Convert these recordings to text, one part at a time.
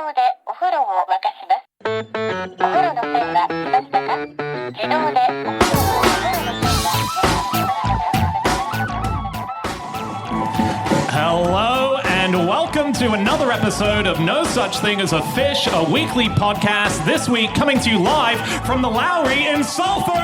動でお風呂を沸かします。お風呂の線は来ましたか？自動でお風呂の線は Hello and welcome to another episode of No Such Thing as a Fish, a weekly podcast. This week coming to you live from the Lowry in Salford.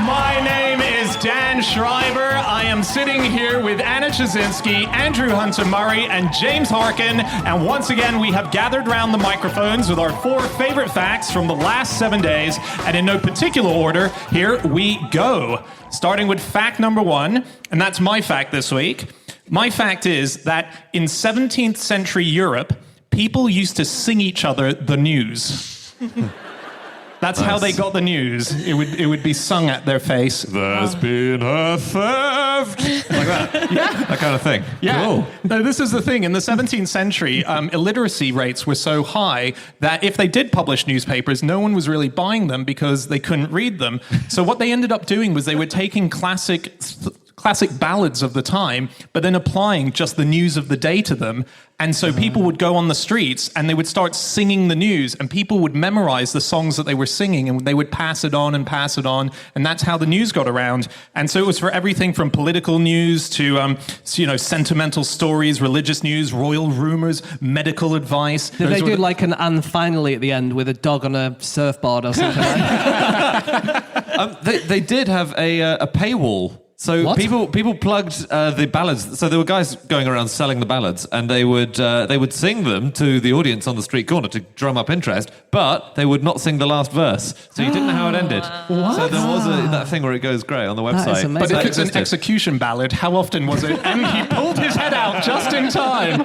My name is Dan Schreiber. I am sitting here with Anna Chazinski, Andrew Hunter-Murray, and James Harkin. And once again, we have gathered round the microphones with our 4 favorite facts from the last 7 days. And in no particular order, here we go. Starting with fact number 1, and that's my fact this week. My fact is that in 17th century Europe, people used to sing each other the news. That's how they got the news. It would be sung at their face. There's been a theft. Like that. Yeah. That kind of thing. Yeah. Cool. No, this is the thing. In the 17th century, illiteracy rates were so high that if they did publish newspapers, no one was really buying them because they couldn't read them. So what they ended up doing was they were taking classic ballads of the time, but then applying just the news of the day to them. And so people would go on the streets and they would start singing the news, and people would memorize the songs that they were singing, and they would pass it on, and that's how the news got around. And so it was for everything from political news to sentimental stories, religious news, royal rumors, medical advice. Did they do like an "and finally" at the end with a dog on a surfboard or something? They did have a paywall. So What? people plugged the ballads. So there were guys going around selling the ballads, and they would sing them to the audience on the street corner to drum up interest, but they would not sing the last verse. So you didn't know how it ended. What? So there was that thing where it goes grey on the website. That is amazing. But if it's an existed. execution ballad, how often was it? And he pulled his head out just in time.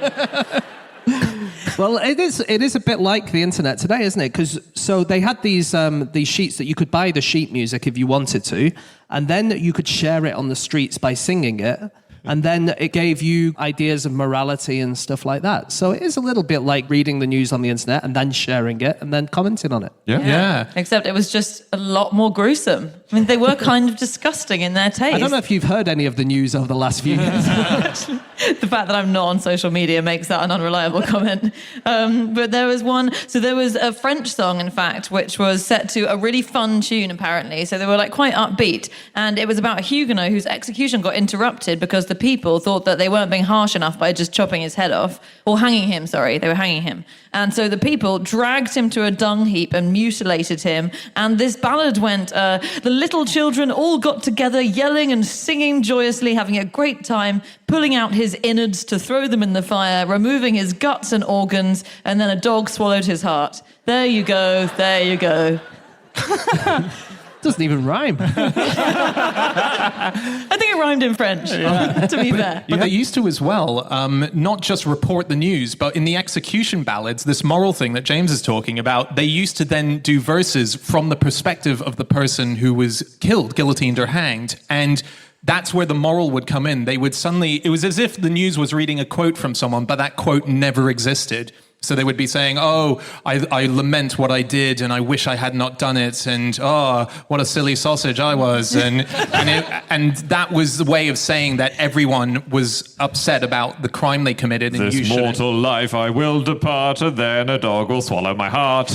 Well, it is a bit like the internet today, isn't it? Because so they had these sheets that you could buy the sheet music if you wanted to, and then you could share it on the streets by singing it. And then it gave you ideas of morality and stuff like that. So it is a little bit like reading the news on the internet and then sharing it and then commenting on it. Yeah. Except it was just a lot more gruesome. I mean, they were kind of disgusting in their taste. I don't know if you've heard any of the news over the last few years. The fact that I'm not on social media makes that an unreliable comment. But there was one, so there was a French song, in fact, which was set to a really fun tune, apparently. So they were like quite upbeat. And it was about a Huguenot whose execution got interrupted because the people thought that they weren't being harsh enough by just chopping his head off, or hanging him, sorry, they were hanging him. And so the people dragged him to a dung heap and mutilated him. And this ballad went, the little children all got together yelling and singing joyously, having a great time, pulling out his innards to throw them in the fire, removing his guts and organs, and then a dog swallowed his heart. There you go, there you go. Doesn't even rhyme. I think it rhymed in French, to be fair. But they used to as well, not just report the news, but in the execution ballads, this moral thing that James is talking about, they used to then do verses from the perspective of the person who was killed, guillotined or hanged. And that's where the moral would come in. They would suddenly, it was as if the news was reading a quote from someone, but that quote never existed. So they would be saying, oh, I lament what I did and I wish I had not done it, and oh, what a silly sausage I was. And that was the way of saying that everyone was upset about the crime they committed. And This mortal life I will depart, and then a dog will swallow my heart.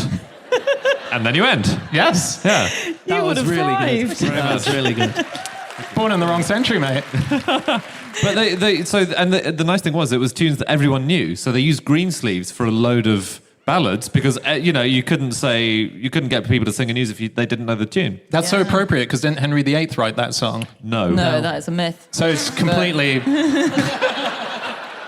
And then you end. Yes. Yeah. You would have really thrived. good. That was really good. Born in the wrong century, mate. But the nice thing was it was tunes that everyone knew. So they used green sleeves for a load of ballads because you couldn't get people to sing a news if they didn't know the tune. That's so appropriate, because didn't Henry VIII write that song? No, that is a myth. So it's completely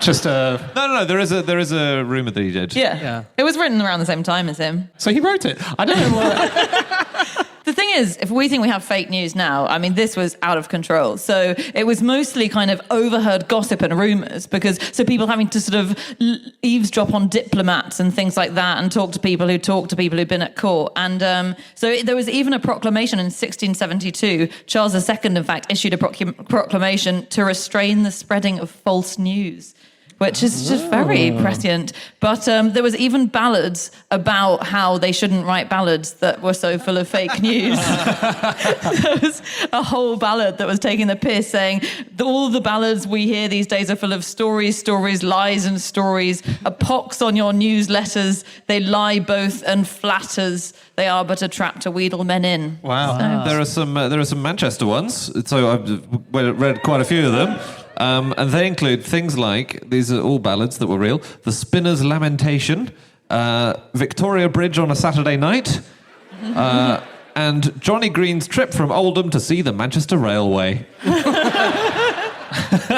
just a... No. There is a rumor that he did. Yeah. It was written around the same time as him. So he wrote it. I don't know what... The thing is, if we think we have fake news now, I mean, this was out of control. So it was mostly kind of overheard gossip and rumours, so people having to sort of eavesdrop on diplomats and things like that and talk to people who'd been at court. And so there was even a proclamation in 1672. Charles II, in fact, issued a proclamation to restrain the spreading of false news, which is just very prescient. But there was even ballads about how they shouldn't write ballads that were so full of fake news. There was a whole ballad that was taking the piss, saying all the ballads we hear these days are full of stories, lies and stories, a pox on your newsletters. They lie both and flatters. They are but a trap to wheedle men in. Wow. There are some Manchester ones, so I've read quite a few of them. And they include things like, these are all ballads that were real, The Spinner's Lamentation, Victoria Bridge on a Saturday Night, and Johnny Green's trip from Oldham to see the Manchester Railway.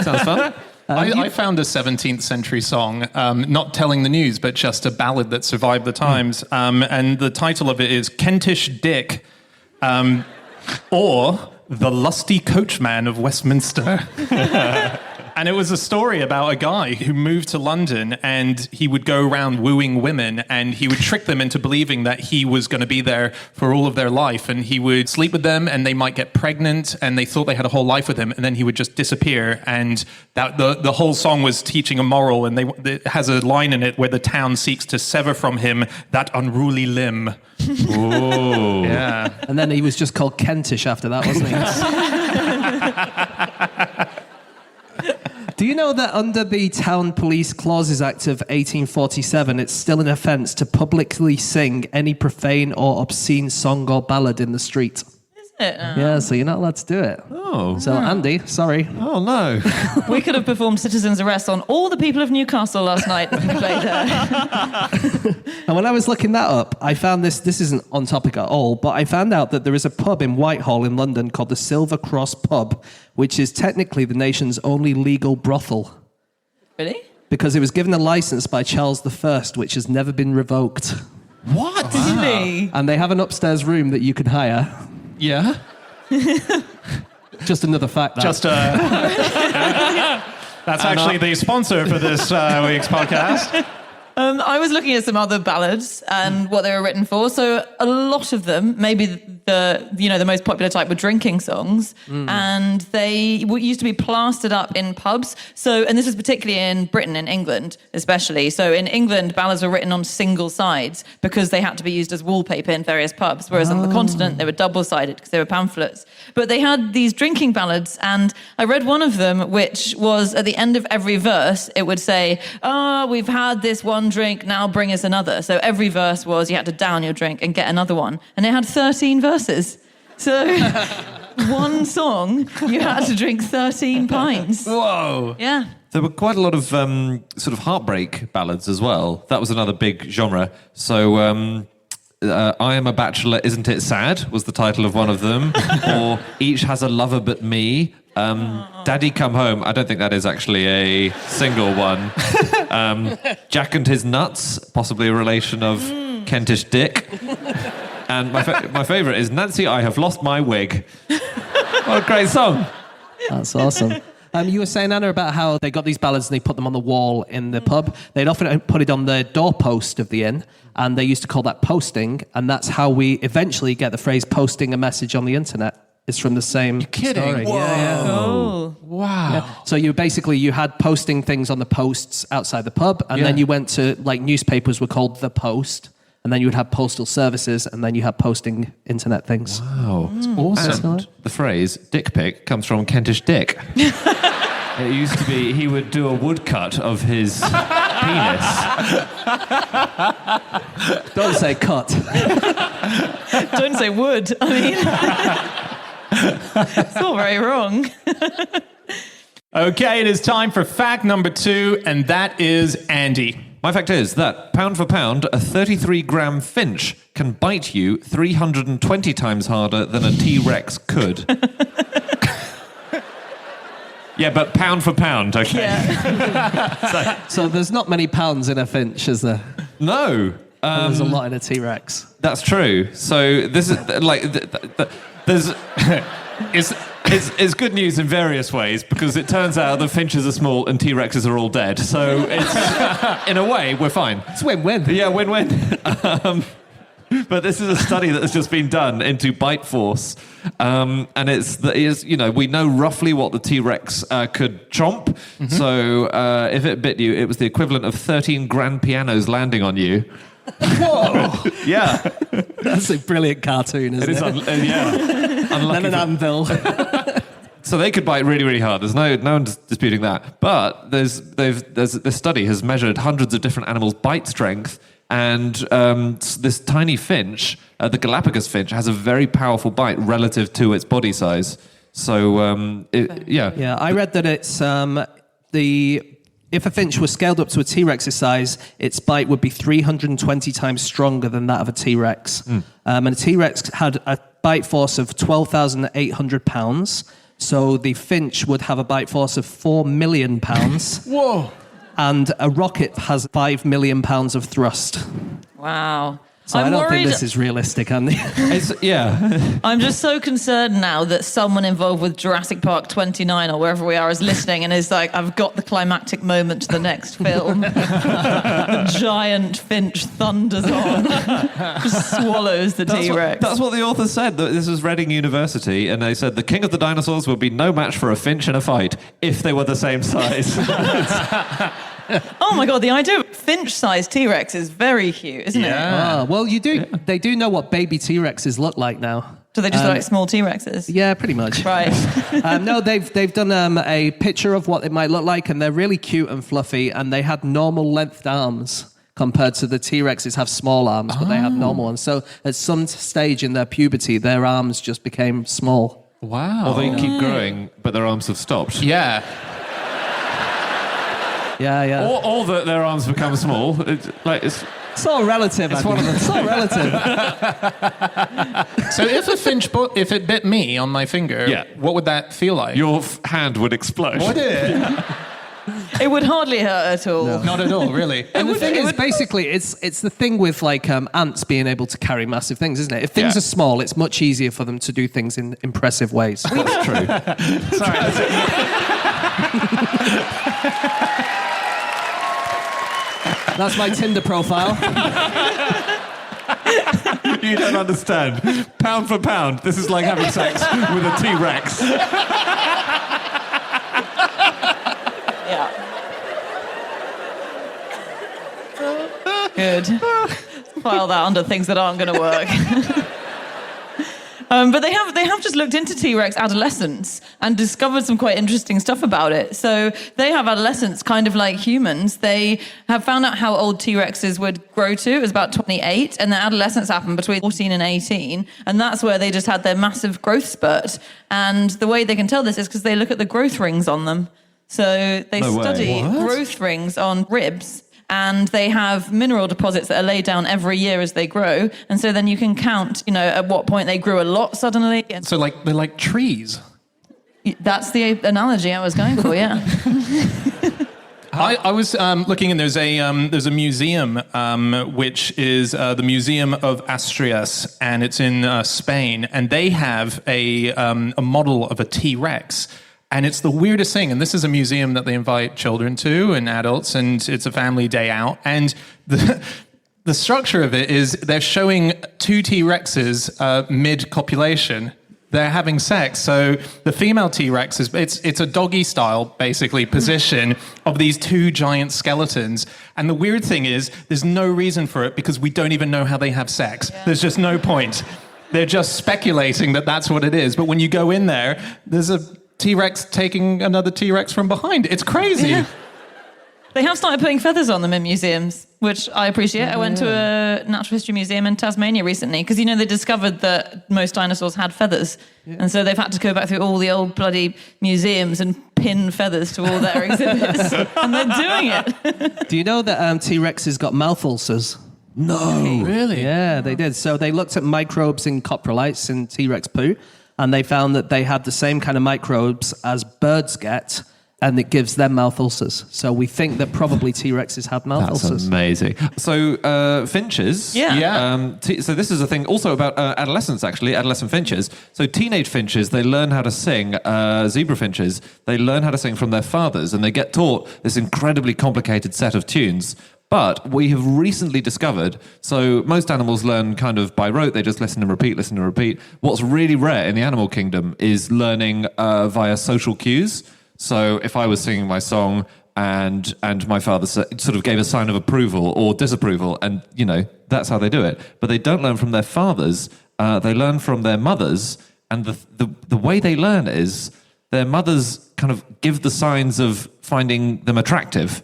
Sounds fun. I found a 17th century song, not telling the news, but just a ballad that survived the times. And the title of it is Kentish Dick, or The Lusty Coachman of Westminster. And it was a story about a guy who moved to London, and he would go around wooing women, and he would trick them into believing that he was going to be there for all of their life. And he would sleep with them, and they might get pregnant, and they thought they had a whole life with him, and then he would just disappear. And that the whole song was teaching a moral, and it has a line in it where the town seeks to sever from him that unruly limb. Ooh. Yeah. And then he was just called Kentish after that, wasn't he? Do you know that under the Town Police Clauses Act of 1847, it's still an offence to publicly sing any profane or obscene song or ballad in the street? Is it? Yeah, so you're not allowed to do it. Oh. So, Andy, sorry. Oh, no. We could have performed citizen's arrest on all the people of Newcastle last night and played there. And when I was looking that up, I found this isn't on topic at all, but I found out that there is a pub in Whitehall in London called the Silver Cross Pub, which is technically the nation's only legal brothel. Really? Because it was given a license by Charles I, which has never been revoked. What? Really? And they have an upstairs room that you can hire. Yeah? Just another fact. That. That's actually the sponsor for this week's podcast. I was looking at some other ballads and what they were written for. So a lot of them, maybe the most popular type, were drinking songs, and they used to be plastered up in pubs. So, and this was particularly in Britain, in England, especially. So in England, ballads were written on single sides because they had to be used as wallpaper in various pubs. Whereas on the continent, they were double-sided because they were pamphlets. But they had these drinking ballads, and I read one of them, which was at the end of every verse, it would say, we've had this one drink, now bring us another. So every verse was you had to down your drink and get another one. And it had 13 verses. So one song, you had to drink 13 pints. Whoa. Yeah. There were quite a lot of sort of heartbreak ballads as well. That was another big genre. So I Am a Bachelor, Isn't It Sad? Was the title of one of them. Or Each Has a Lover But Me. Daddy Come Home. I don't think that is actually a single one. Jack and His Nuts, possibly a relation of Kentish Dick. And my favourite is Nancy, I Have Lost My Wig. What a great song. That's awesome. You were saying, Anna, about how they got these ballads and they put them on the wall in the pub. They'd often put it on the doorpost of the inn, and they used to call that posting, and that's how we eventually get the phrase posting a message on the internet. It's from the same story. Whoa. Yeah. Oh. Wow. Yeah. So you had posting things on the posts outside the pub, and then you went to, like, newspapers were called The Post, and then you would have postal services, and then you have posting internet things. Wow. That's awesome. And the phrase dick pic comes from Kentish Dick. It used to be he would do a woodcut of his penis. Don't say cut. Don't say wood. I mean, it's all very wrong. Okay, it is time for fact number 2, and that is Andy. My fact is that, pound for pound, a 33-gram finch can bite you 320 times harder than a T-Rex could. Yeah, but pound for pound, okay. Yeah. So there's not many pounds in a finch, is there? No. There's a lot in a T-Rex. That's true. So this is like there's it's good news in various ways because it turns out that finches are small and T-Rexes are all dead. So it's in a way we're fine. It's win-win. Yeah, win-win. But this is a study that has just been done into bite force, and we know roughly what the T-Rex could chomp. So if it bit you, it was the equivalent of 13 grand pianos landing on you. Whoa! Yeah, That's a brilliant cartoon, isn't it? Unlucky Then an anvil. So they could bite really, really hard. There's no one's disputing that. But this study has measured hundreds of different animals' bite strength, and this tiny finch, the Galapagos finch, has a very powerful bite relative to its body size. So Yeah, I read that it's if a finch was scaled up to a T-Rex's size, its bite would be 320 times stronger than that of a T-Rex. And a T-Rex had a bite force of 12,800 pounds. So the finch would have a bite force of 4 million pounds. Whoa. And a rocket has 5 million pounds of thrust. Wow. So I don't think this is realistic, Andy. I'm just so concerned now that someone involved with Jurassic Park 29 or wherever we are is listening and is like, I've got the climactic moment to the next film. The giant finch thunders on, just swallows the T-Rex. That's what the author said. This was Reading University, and they said the king of the dinosaurs would be no match for a finch in a fight if they were the same size. Oh my God, the idea of finch-sized T-Rex is very cute, isn't it? Well, they do know what baby T-Rexes look like now. Do they just look like small T-Rexes? Yeah, pretty much. Right. No, they've done a picture of what it might look like, and they're really cute and fluffy, and they had normal lengthed arms compared to the T-Rexes have small arms, but they have normal ones. So at some stage in their puberty, their arms just became small. Wow. Or they keep growing, but their arms have stopped. Yeah. Yeah. Or that their arms become small. It's all relative. It's one of It's all relative. So if it bit me on my finger, what would that feel like? Your hand would explode. Would it? It would hardly hurt at all. No. Not at all, really. And the thing is, basically, it's the thing with like ants being able to carry massive things, isn't it? If things are small, it's much easier for them to do things in impressive ways. That's true. Sorry. That's my Tinder profile. You don't understand. Pound for pound, this is like having sex with a T-Rex. Yeah. Good. File that under things that aren't going to work. But they have just looked into T-Rex adolescence and discovered some quite interesting stuff about it. So they have adolescence kind of like humans. They have found out how old T-Rexes would grow to. It was about 28, and their adolescence happened between 14 and 18, and that's where they just had their massive growth spurt. And the way they can tell this is because they look at the growth rings on them. So they study growth rings on ribs, and they have mineral deposits that are laid down every year as they grow. And so then you can count, at what point they grew a lot suddenly. So they're like trees. That's the analogy I was going for, yeah. I was looking, and there's a museum which is the Museum of Asturias, and it's in Spain, and they have a model of a T-Rex. And it's the weirdest thing. And this is a museum that they invite children to and adults, and it's a family day out. And the structure of it is they're showing two T-Rexes mid-copulation. They're having sex. So the female T-Rex it's a doggy style, basically, position of these two giant skeletons. And the weird thing is there's no reason for it because we don't even know how they have sex. Yeah. There's just no point. They're just speculating that that's what it is. But when you go in there, there's a T-Rex taking another T-Rex from behind. It's crazy. Yeah. They have started putting feathers on them in museums, which I appreciate. I went to a natural history museum in Tasmania recently because, they discovered that most dinosaurs had feathers. Yeah. And so they've had to go back through all the old bloody museums and pin feathers to all their exhibits. And they're doing it. Do you know that T-Rexes got mouth ulcers? No. Really? Yeah, they did. So they looked at microbes in coprolites in T-Rex poo, and they found that they had the same kind of microbes as birds get, and it gives them mouth ulcers. So we think that probably T-Rexes had mouth ulcers. That's amazing. So finches. Yeah. So this is a thing also about adolescents, actually, adolescent finches. So teenage finches, they learn how to sing. Zebra finches, they learn how to sing from their fathers, and they get taught this incredibly complicated set of tunes But we have recently discovered, so most animals learn kind of by rote, they just listen and repeat, listen and repeat. What's really rare in the animal kingdom is learning via social cues. So if I was singing my song and my father sort of gave a sign of approval or disapproval, and, you know, that's how they do it. But they don't learn from their fathers, they learn from their mothers, and the way they learn is their mothers kind of give the signs of finding them attractive.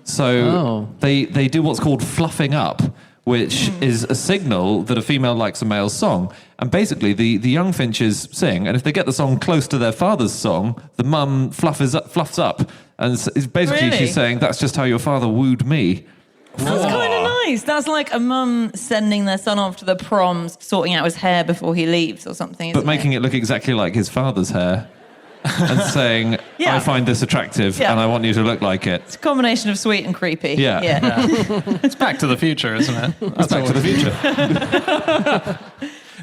So they do what's called fluffing up, which is a signal that a female likes a male's song. And basically, the young finches sing, and if they get the song close to their father's song, the mum fluffs up. And it's basically, Really? she's saying, that's just how your father wooed me. That's kind of nice. That's like a mum sending their son off to the proms, sorting out his hair before he leaves or something. But making it look exactly like his father's hair. And saying, Yeah. I find this attractive, Yeah. and I want you to look like it. It's a combination of sweet and creepy. Yeah. It's Back to the Future, isn't it? It's Back to the Future.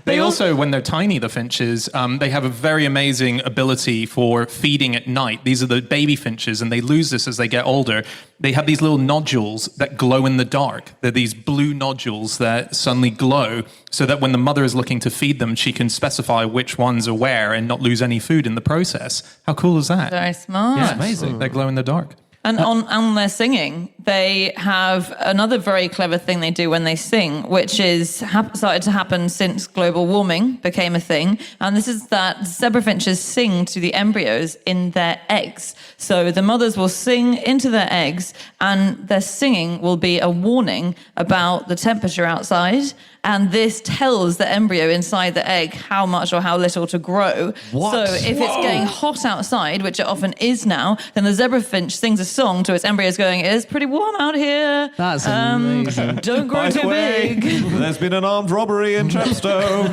They also, when they're tiny, the finches, they have a very amazing ability for feeding at night. These are the baby finches, and they lose this as they get older. They have these little nodules that glow in the dark. They're these blue nodules that suddenly glow, so that when the mother is looking to feed them, she can specify which ones are where and not lose any food in the process. How cool is that? Very smart. Yeah, amazing. They glow in the dark. And on their singing, they have another very clever thing they do when they sing, which is started to happen since global warming became a thing. And this is that zebra finches sing to the embryos in their eggs. So the mothers will sing into their eggs, and their singing will be a warning about the temperature outside. And this tells the embryo inside the egg how much or how little to grow. What? So if it's getting hot outside, which it often is now, then the zebra finch sings a song to its embryos going, it's pretty warm out here. That's amazing. Don't grow By the too way, big. there's been an armed robbery in Chepstow.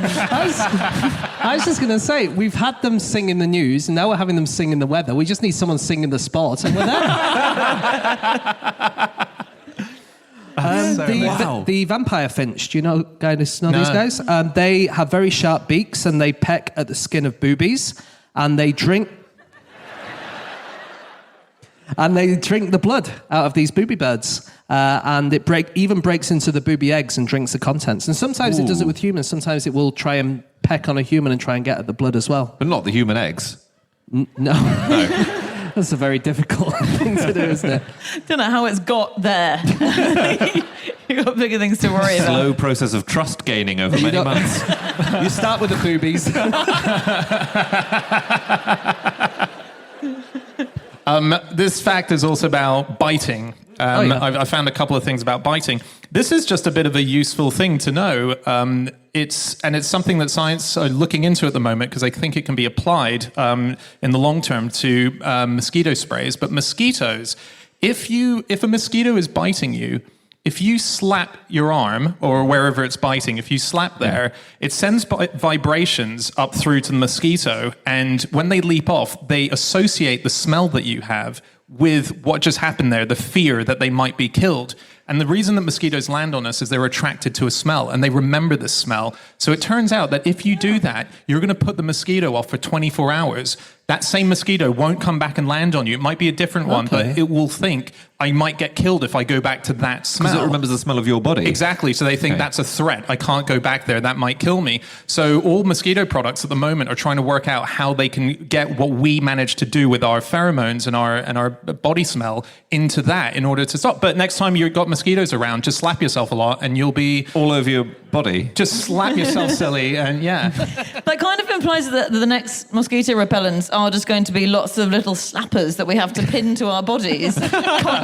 I was just going to say, we've had them sing in the news, and now we're having them sing in the weather. We just need someone singing the sport, and we're there. The vampire finch, do you know these guys? They have very sharp beaks, and they peck at the skin of boobies, and they drink... And they drink the blood out of these booby birds. And it even breaks into the booby eggs and drinks the contents. And sometimes it does it with humans. Sometimes it will try and peck on a human and try and get at the blood as well. But not the human eggs. No. That's a very difficult thing to do, isn't it? Don't know how it's got there. You've got bigger things to worry about. Slow process of trust gaining over many months. You start with the boobies. This fact is also about biting. I found a couple of things about biting. This is just a bit of a useful thing to know. It's something that science are looking into at the moment because I think it can be applied in the long term to mosquito sprays. But mosquitoes, if a mosquito is biting you, if you slap your arm or wherever it's biting, if you slap there, it sends vibrations up through to the mosquito. And when they leap off, they associate the smell that you have with what just happened there, the fear that they might be killed. And the reason that mosquitoes land on us is they're attracted to a smell and they remember the smell. So it turns out that if you do that, you're going to put the mosquito off for 24 hours. That same mosquito won't come back and land on you. It might be a different one, but it will think, I might get killed if I go back to that smell. Because it remembers the smell of your body. Exactly. So they think that's a threat. I can't go back there. That might kill me. So all mosquito products at the moment are trying to work out how they can get what we manage to do with our pheromones and our body smell into that in order to stop. But next time you've got mosquitoes around, just slap yourself a lot and you'll be... all over your body. Just slap yourself silly and yeah. That kind of implies that the next mosquito repellents are just going to be lots of little slappers that we have to pin to our bodies.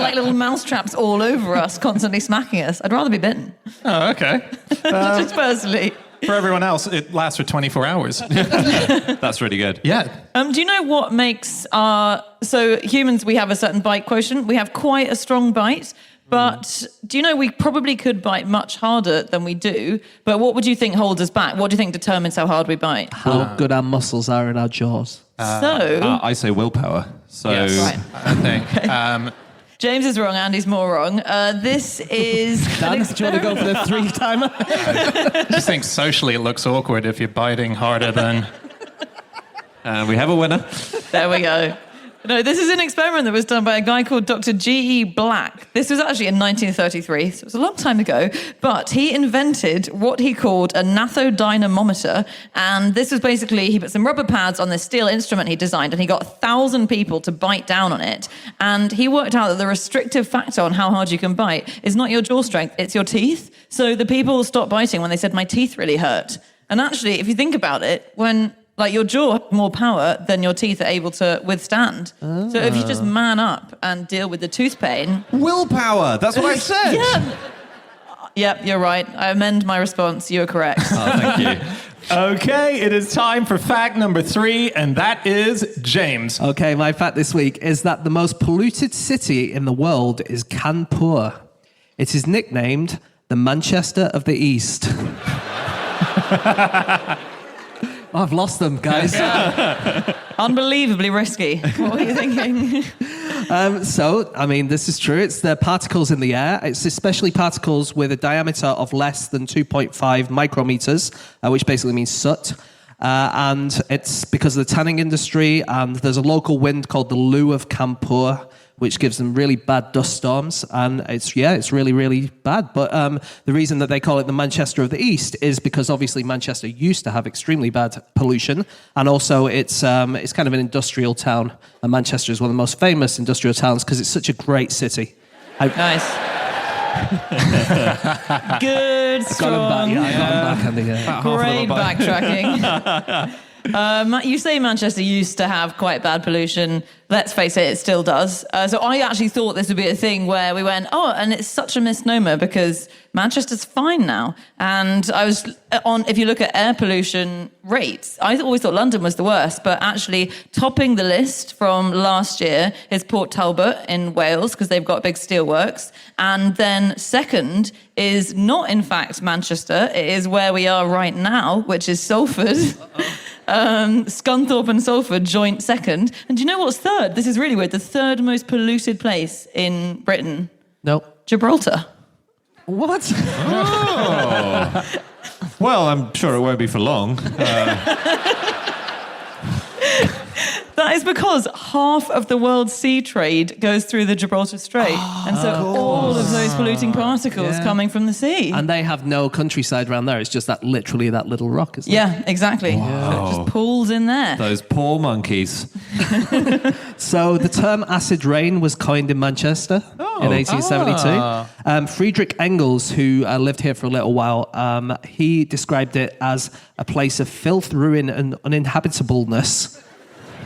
Like little mouse traps all over us, constantly smacking us. I'd rather be bitten. Oh, okay. Just personally. For everyone else, it lasts for 24 hours. That's really good. Yeah. Do you know what makes so humans, we have a certain bite quotient. We have quite a strong bite. But do you know we probably could bite much harder than we do? But what would you think holds us back? What do you think determines how hard we bite? How good our muscles are in our jaws. I say willpower. So Yes, Right. I think. James is wrong, Andy's more wrong. This is... Dan, do you want to go for the 3-timer? I just think socially it looks awkward if you're biting harder than... we have a winner. There we go. No, this is an experiment that was done by a guy called Dr. G.E. Black. This was actually in 1933, so it was a long time ago. But he invented what he called a gnathodynamometer. And this was basically, he put some rubber pads on this steel instrument he designed, and he got 1,000 people to bite down on it. And he worked out that the restrictive factor on how hard you can bite is not your jaw strength, it's your teeth. So the people stopped biting when they said, my teeth really hurt. And actually, if you think about it, when your jaw has more power than your teeth are able to withstand. So if you just man up and deal with the tooth pain... Willpower, that's what I said. Yeah. Yep, you're right. I amend my response. You are correct. Oh, thank you. Okay, it is time for fact number 3, and that is James. Okay, my fact this week is that the most polluted city in the world is Kanpur. It is nicknamed the Manchester of the East. I've lost them, guys. Unbelievably risky. What were you thinking? This is true. It's the particles in the air. It's especially particles with a diameter of less than 2.5 micrometers, which basically means soot. And it's because of the tanning industry, and there's a local wind called the Loo of Kanpur, which gives them really bad dust storms, and it's really, really bad. But the reason that they call it the Manchester of the East is because obviously Manchester used to have extremely bad pollution, and also it's kind of an industrial town, and Manchester is one of the most famous industrial towns because it's such a great city. Nice. Good, strong. I got him back, Andy. Great backtracking. You say Manchester used to have quite bad pollution. Let's face it, it still does. So I actually thought this would be a thing where we went, and it's such a misnomer because Manchester's fine now. And I was if you look at air pollution rates, I always thought London was the worst, but actually topping the list from last year is Port Talbot in Wales because they've got big steelworks. And then second is not in fact Manchester, it is where we are right now, which is Salford. Scunthorpe and Salford joint second. And do you know what's third? This is really weird. The third most polluted place in Britain. No. Gibraltar. What? Oh. Well, I'm sure it won't be for long. That is because half of the world's sea trade goes through the Gibraltar Strait. And so all of those polluting particles coming from the sea. And they have no countryside around there. It's just literally that little rock, isn't it? Yeah, exactly. Wow. So it just pools in there. Those poor monkeys. So the term acid rain was coined in Manchester in 1872. Friedrich Engels, who lived here for a little while, he described it as a place of filth, ruin, and uninhabitableness.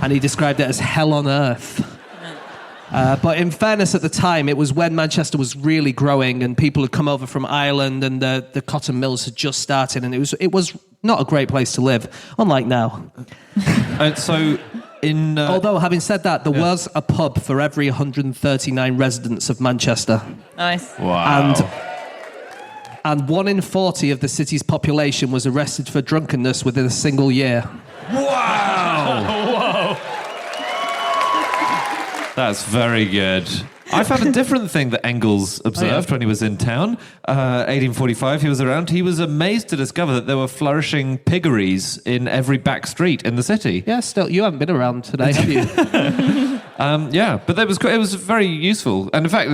And he described it as hell on earth. But in fairness, at the time, it was when Manchester was really growing and people had come over from Ireland and the cotton mills had just started, and it was not a great place to live, unlike now. Although, having said that, there was a pub for every 139 residents of Manchester. Nice. Wow. And 1 in 40 of the city's population was arrested for drunkenness within a single year. Wow! That's very good. I found a different thing that Engels observed when he was in town. 1845, he was around. He was amazed to discover that there were flourishing piggeries in every back street in the city. Yeah, still, you haven't been around today, have you? But it was very useful. And in fact,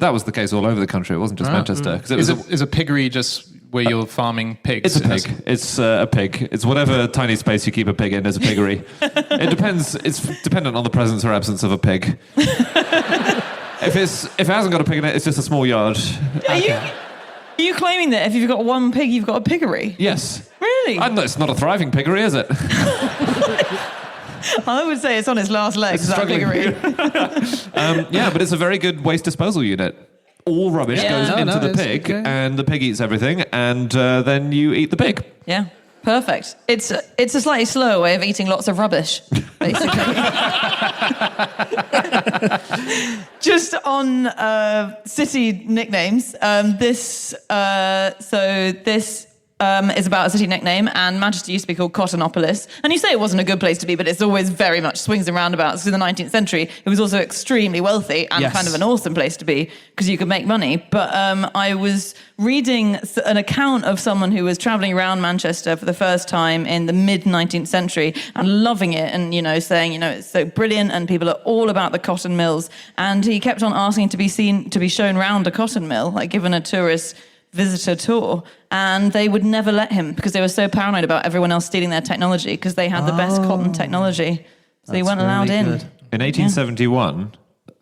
that was the case all over the country. It wasn't just Manchester. 'Cause Is a piggery just where you're farming pigs? It's a pig. It's a pig. It's whatever tiny space you keep a pig in is a piggery. It depends. It's dependent on the presence or absence of a pig. If it hasn't got a pig in it, it's just a small yard. Are you claiming that if you've got one pig, you've got a piggery? Yes. Really? It's not a thriving piggery, is it? I would say it's on its last legs, that piggery. But it's a very good waste disposal unit. All rubbish goes into the pig, and the pig eats everything, and then you eat the pig. Yeah, perfect. It's a slightly slower way of eating lots of rubbish, basically. Just on city nicknames, this is about a city nickname, and Manchester used to be called Cottonopolis. And you say it wasn't a good place to be, but it's always very much swings and roundabouts. In the 19th century, it was also extremely wealthy and Yes. kind of an awesome place to be because you could make money. But I was reading an account of someone who was travelling around Manchester for the first time in the mid-19th century and loving it and, saying, it's so brilliant and people are all about the cotton mills. And he kept on asking to be shown round a cotton mill, like given a tourist visitor tour, and they would never let him because they were so paranoid about everyone else stealing their technology because they had the best cotton technology. So they weren't allowed in. good. In 1871,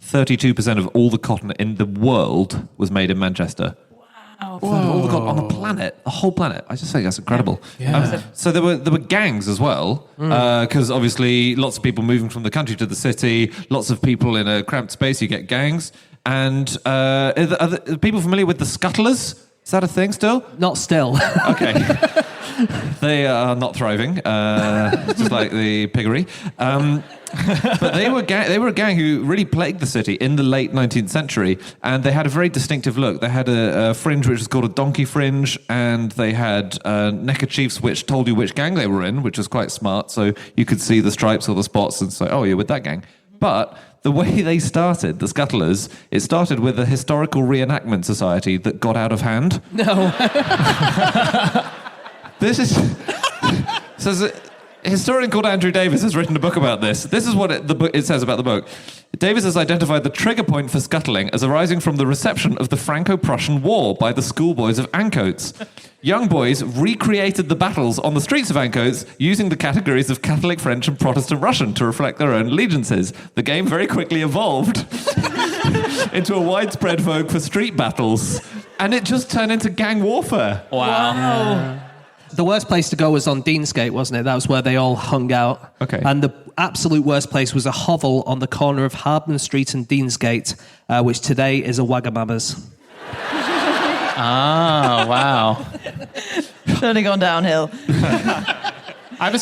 32% of all the cotton in the world was made in Manchester. Wow. All the cotton on the planet, the whole planet. I just think that's incredible. Yeah. So there were gangs as well, because obviously lots of people moving from the country to the city, lots of people in a cramped space, you get gangs. And are the people familiar with the scuttlers? Is that a thing still? Not still. Okay. They are not thriving, just like the piggery. But they were a gang who really plagued the city in the late 19th century, and they had a very distinctive look. They had a fringe which was called a donkey fringe, and they had neckerchiefs which told you which gang they were in, which was quite smart, so you could see the stripes or the spots and say, oh, you're with that gang. But the way they started, the Scuttlers, it started with a historical reenactment society that got out of hand. No. This is... So a historian called Andrew Davis has written a book about this. This is what it says about the book. Davis has identified the trigger point for scuttling as arising from the reception of the Franco-Prussian War by the schoolboys of Ancoats. Young boys recreated the battles on the streets of Ancoats using the categories of Catholic French and Protestant Russian to reflect their own allegiances. The game very quickly evolved into a widespread vogue for street battles. And it just turned into gang warfare. Wow. The worst place to go was on Deansgate, wasn't it? That was where they all hung out. Okay. And the absolute worst place was a hovel on the corner of Hardman Street and Deansgate, which today is a Wagamama's. Ah, wow. It's only gone downhill. I have a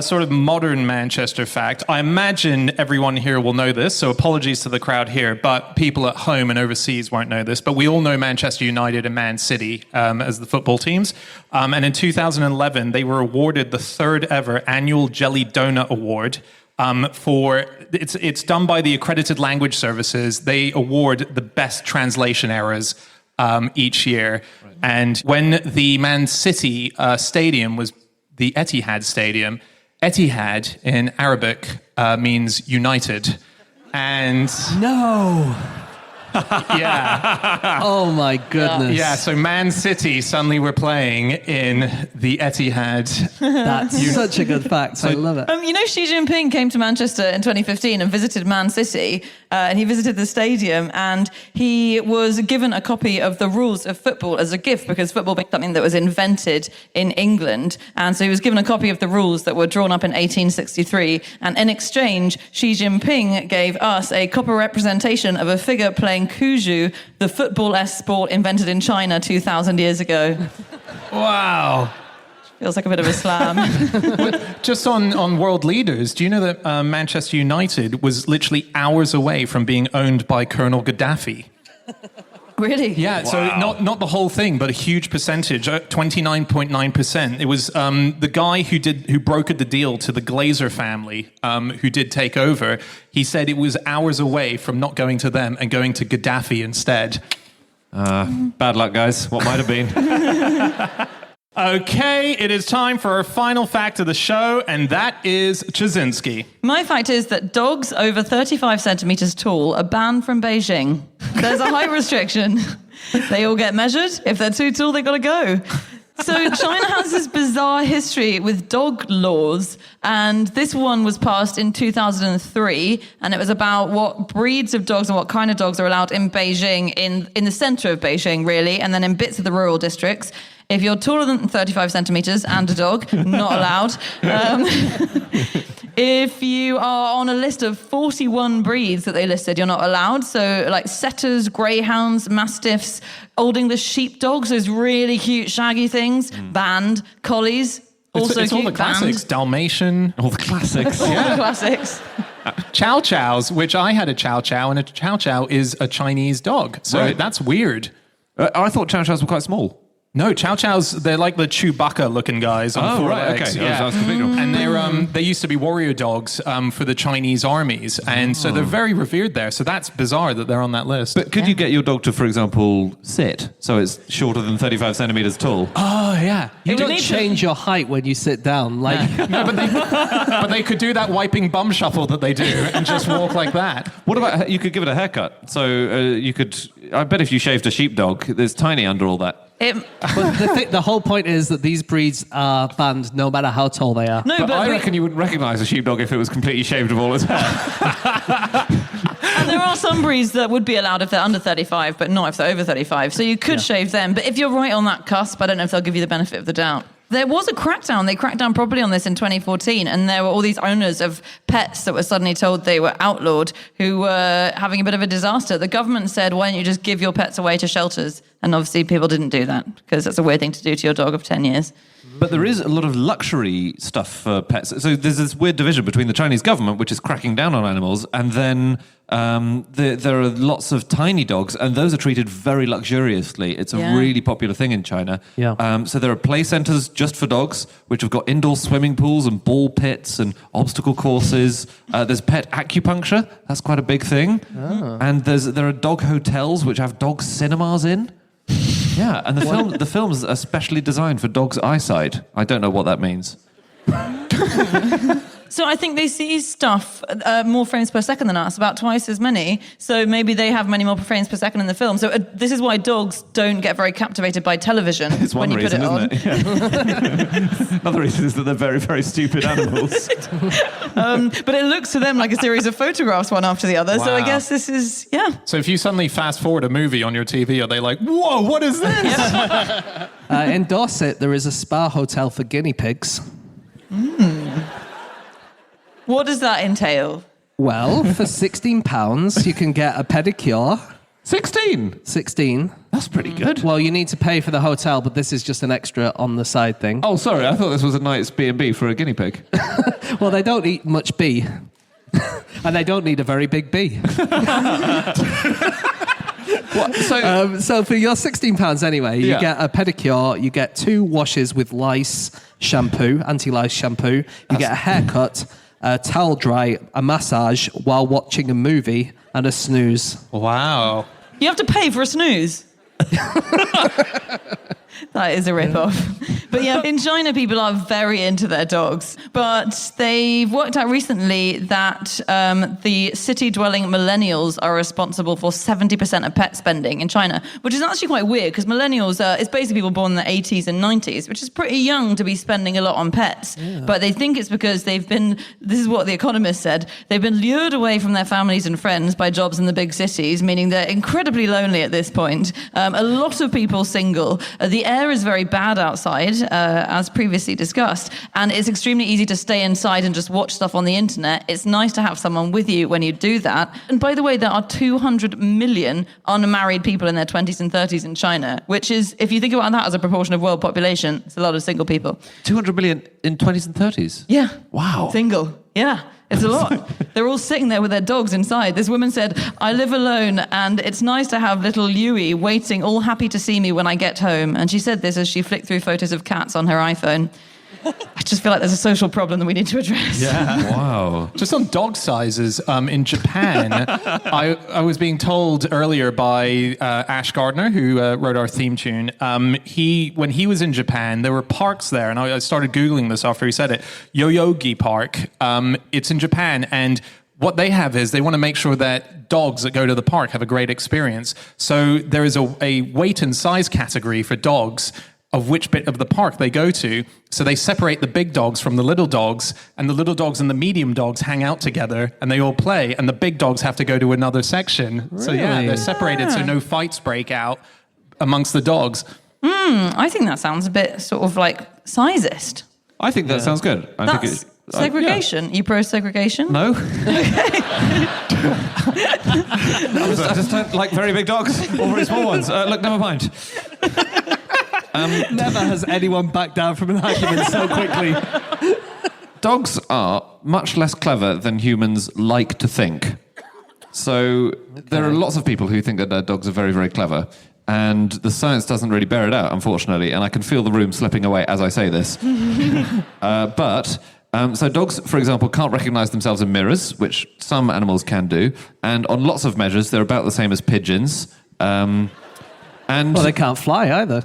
sort of modern Manchester fact. I imagine everyone here will know this, so apologies to the crowd here, but people at home and overseas won't know this. But we all know Manchester United and Man City as the football teams. And in 2011, they were awarded the third ever annual Jelly Donut Award. It's done by the accredited language services. They award the best translation errors each year. Right. And when the Man City stadium was the Etihad Stadium. Etihad in Arabic means united. And No. yeah. Oh, my goodness. Yeah, so Man City suddenly were playing in the Etihad. That's such a good fact. I love it. Xi Jinping came to Manchester in 2015 and visited Man City, and he visited the stadium, and he was given a copy of the rules of football as a gift because football being something that was invented in England, and so he was given a copy of the rules that were drawn up in 1863, and in exchange, Xi Jinping gave us a copper representation of a figure playing Cuju, the football-esque sport invented in China 2,000 years ago. Wow. Feels like a bit of a slam. Just on world leaders, do you know that Manchester United was literally hours away from being owned by Colonel Gaddafi? Really? Yeah, so not the whole thing, but a huge percentage, 29.9%. It was the guy who brokered the deal to the Glazer family, who did take over. He said it was hours away from not going to them and going to Gaddafi instead. Bad luck, guys. What might have been. Okay, it is time for our final fact of the show, and that is Chazinski. My fact is that dogs over 35 centimeters tall are banned from Beijing. There's a height restriction. They all get measured. If they're too tall, they got to go. So China has this bizarre history with dog laws, and this one was passed in 2003, and it was about what breeds of dogs and what kind of dogs are allowed in Beijing, in the center of Beijing, really, and then in bits of the rural districts. If you're taller than 35 centimeters and a dog, not allowed. If you are on a list of 41 breeds that they listed, you're not allowed. So like setters, greyhounds, mastiffs, old English sheepdogs, those really cute shaggy things, banned. Collies, also it's all cute, the classics. banned. Dalmatian. All the classics. All the classics. Chow chows, which I had a chow chow, and a chow chow is a Chinese dog. So Right. that's weird. I thought chow chows were quite small. No, Chow Chows, they're like the Chewbacca-looking guys on four legs. Okay. I was completely wrong. And they used to be warrior dogs for the Chinese armies. And so they're very revered there. So that's bizarre that they're on that list. But could you get your dog to, for example, sit so it's shorter than 35 centimeters tall? Oh, yeah. You would don't need to- change your height when you sit down. Like, No, but they could do that wiping bum shuffle that they do and just walk like that. What about, you could give it a haircut. So you could, I bet if you shaved a sheepdog, there's tiny under all that. but the whole point is that these breeds are banned no matter how tall they are. No, But I but reckon you wouldn't recognise a sheepdog if it was completely shaved of all its hair. and there are some breeds that would be allowed if they're under 35, but not if they're over 35. So you could shave them. But if you're right on that cusp, I don't know if they'll give you the benefit of the doubt. There was a crackdown. They cracked down properly on this in 2014, and there were all these owners of pets that were suddenly told they were outlawed who were having a bit of a disaster. The government said, why don't you just give your pets away to shelters? And obviously people didn't do that because that's a weird thing to do to your dog of 10 years. But there is a lot of luxury stuff for pets. So there's this weird division between the Chinese government, which is cracking down on animals, and then there are lots of tiny dogs, and those are treated very luxuriously. It's a really popular thing in China. Yeah. So there are play centres just for dogs, which have got indoor swimming pools and ball pits and obstacle courses. There's pet acupuncture. That's quite a big thing. Oh. And there are dog hotels, which have dog cinemas in. Yeah, and the films are specially designed for dogs' eyesight. I don't know what that means. So I think they see stuff more frames per second than us, about twice as many. So maybe they have many more frames per second in the film. So this is why dogs don't get very captivated by television It's one when you reason, put it on. isn't it? Another reason is that they're very, very stupid animals. But it looks to them like a series of photographs one after the other. So I Wow. guess this is, yeah. So if you suddenly fast forward a movie on your TV, are they like, whoa, what is this? In Dorset, there is a spa hotel for guinea pigs. What does that entail? Well, for £16, you can get a pedicure. 16? 16. That's pretty good. Well, you need to pay for the hotel, but this is just an extra on the side thing. Oh, sorry, I thought this was a night's B&B for a guinea pig. Well, they don't eat much bee. And they don't need a very big bee. So for your £16 anyway, you get a pedicure, you get 2 washes with lice shampoo, anti-lice shampoo, you get a haircut, a towel dry, a massage while watching a movie, and a snooze. Wow. You have to pay for a snooze. That is a rip-off. But yeah, in China, people are very into their dogs. But they've worked out recently that the city-dwelling millennials are responsible for 70% of pet spending in China, which is actually quite weird because millennials it's basically people born in the 80s and 90s, which is pretty young to be spending a lot on pets. Yeah. But they think it's because they've been, this is what The Economist said, they've been lured away from their families and friends by jobs in the big cities, meaning they're incredibly lonely at this point. A lot of people single. The air is very bad outside, as previously discussed, and it's extremely easy to stay inside and just watch stuff on the internet. It's nice to have someone with you when you do that. And by the way, there are 200 million unmarried people in their 20s and 30s in China, which is, if you think about that as a proportion of world population, it's a lot of single people. 200 million in 20s and 30s? Yeah. Wow. Single. Yeah. It's a lot. They're all sitting there with their dogs inside. This woman said, I live alone and it's nice to have little Louie waiting, all happy to see me when I get home. And she said this as she flicked through photos of cats on her iPhone. I just feel like there's a social problem that we need to address. Yeah. Wow. Just on dog sizes, in Japan, I was being told earlier by Ash Gardner, who wrote our theme tune, when he was in Japan, there were parks there, and I started Googling this after he said it, Yoyogi Park. It's in Japan, and what they have is they want to make sure that dogs that go to the park have a great experience. So there is a weight and size category for dogs of which bit of the park they go to. So they separate the big dogs from the little dogs, and the little dogs and the medium dogs hang out together and they all play, and the big dogs have to go to another section. Really? So yeah, they're separated so no fights break out amongst the dogs. I think that sounds a bit sort of like sizist. I think that sounds good. That's segregation. You pro segregation? No. I just don't like very big dogs or very small ones. Look, never mind. Never has anyone backed down from an argument so quickly. Dogs are much less clever than humans like to think. So there are lots of people who think that their dogs are very, very clever. and the science doesn't really bear it out, unfortunately, and I can feel the room slipping away as I say this. So dogs, for example, can't recognize themselves in mirrors, which some animals can do, and on lots of measures, they're about the same as pigeons. And they can't fly either.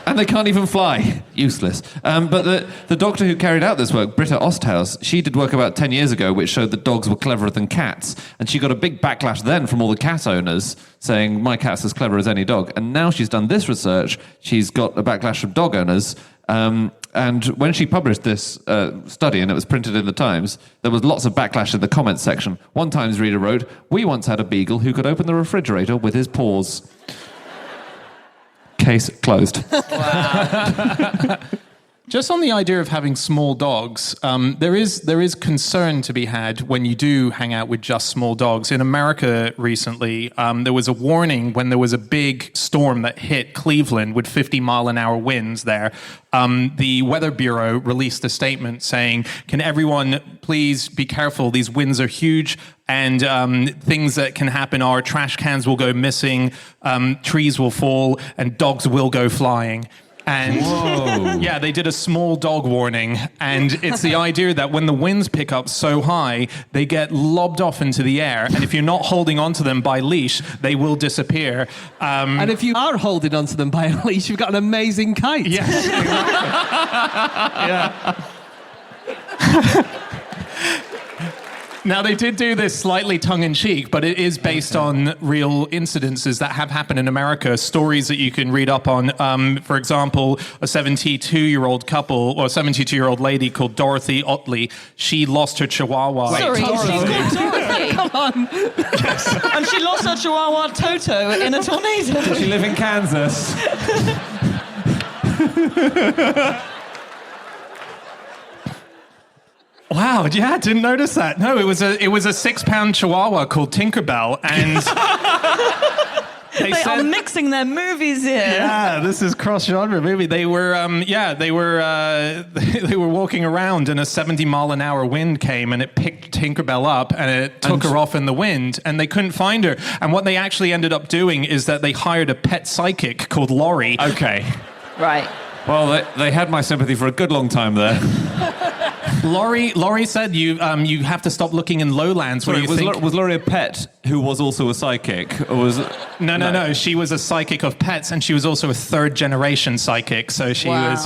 And they can't even fly. Useless. But the doctor who carried out this work, Britta Osthaus, she did work about 10 years ago which showed that dogs were cleverer than cats. And she got a big backlash then from all the cat owners saying, my cat's as clever as any dog. And now she's done this research, she's got a backlash from dog owners. And when she published this study, and it was printed in the Times, there was lots of backlash in the comments section. One Times reader wrote, we once had a beagle who could open the refrigerator with his paws. Case closed. Wow. Just on the idea of having small dogs, there is concern to be had when you do hang out with just small dogs. In America recently, there was a warning when there was a big storm that hit Cleveland with 50-mile-an-hour winds there. The Weather Bureau released a statement saying, can everyone please be careful? These winds are huge, and things that can happen are trash cans will go missing, trees will fall, and dogs will go flying. And yeah, they did a small dog warning, and it's the idea that when the winds pick up so high, they get lobbed off into the air, and if you're not holding onto them by leash, they will disappear. And if you are holding onto them by a leash, you've got an amazing kite. Yes, exactly. Yeah. Now, they did do this slightly tongue-in-cheek, but it is based on real incidences that have happened in America, stories that you can read up on. For example, a 72-year-old couple, or a 72-year-old lady called Dorothy Otley, she lost her chihuahua. Sorry, she's called Dorothy. Come on. And she lost her chihuahua Toto in a tornado. Does she live in Kansas? Wow, yeah, didn't notice that. No, it was a 6-pound chihuahua called Tinkerbell, and They are mixing their movies here. Yeah, this is cross-genre movie. They were, they were walking around, and a 70-mile-an-hour wind came, and it picked Tinkerbell up, and it took her off in the wind, and they couldn't find her. And what they actually ended up doing is that they hired a pet psychic called Laurie. Okay. Right. Well, they had my sympathy for a good long time there. Laurie said you have to stop looking in lowlands where Sorry, you think... was Laurie a pet who was also a psychic? Or was No. She was a psychic of pets, and she was also a third-generation psychic. So she was,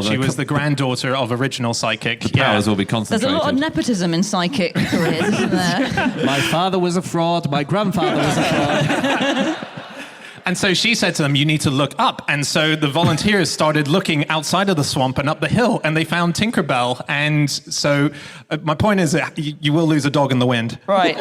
she was the granddaughter of original psychic. The powers will be concentrated. There's a lot of nepotism in psychic careers, isn't there? My father was a fraud. My grandfather was a fraud. And so she said to them, you need to look up. And so the volunteers started looking outside of the swamp and up the hill, and they found Tinkerbell. And so my point is that you will lose a dog in the wind. Right.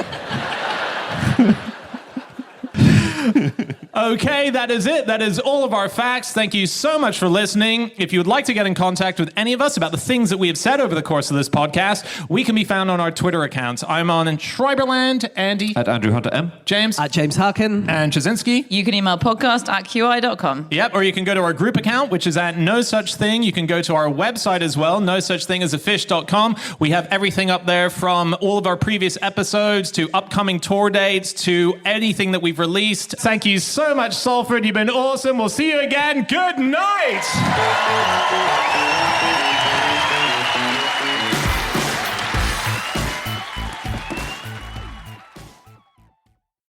Okay, that is it. That is all of our facts. Thank you so much for listening. If you would like to get in contact with any of us about the things that we have said over the course of this podcast, we can be found on our Twitter accounts. I'm on Schreiberland, Andy. At Andrew Hunter M. James. At James Harkin. And Chazinski. You can email podcast@qi.com. Yep, or you can go to our group account, which is at No Such Thing. You can go to our website as well, nosuchthingasafish.com. We have everything up there from all of our previous episodes to upcoming tour dates to anything that we've released. Thank you so much, Salford. You've been awesome. We'll see you again. Good night.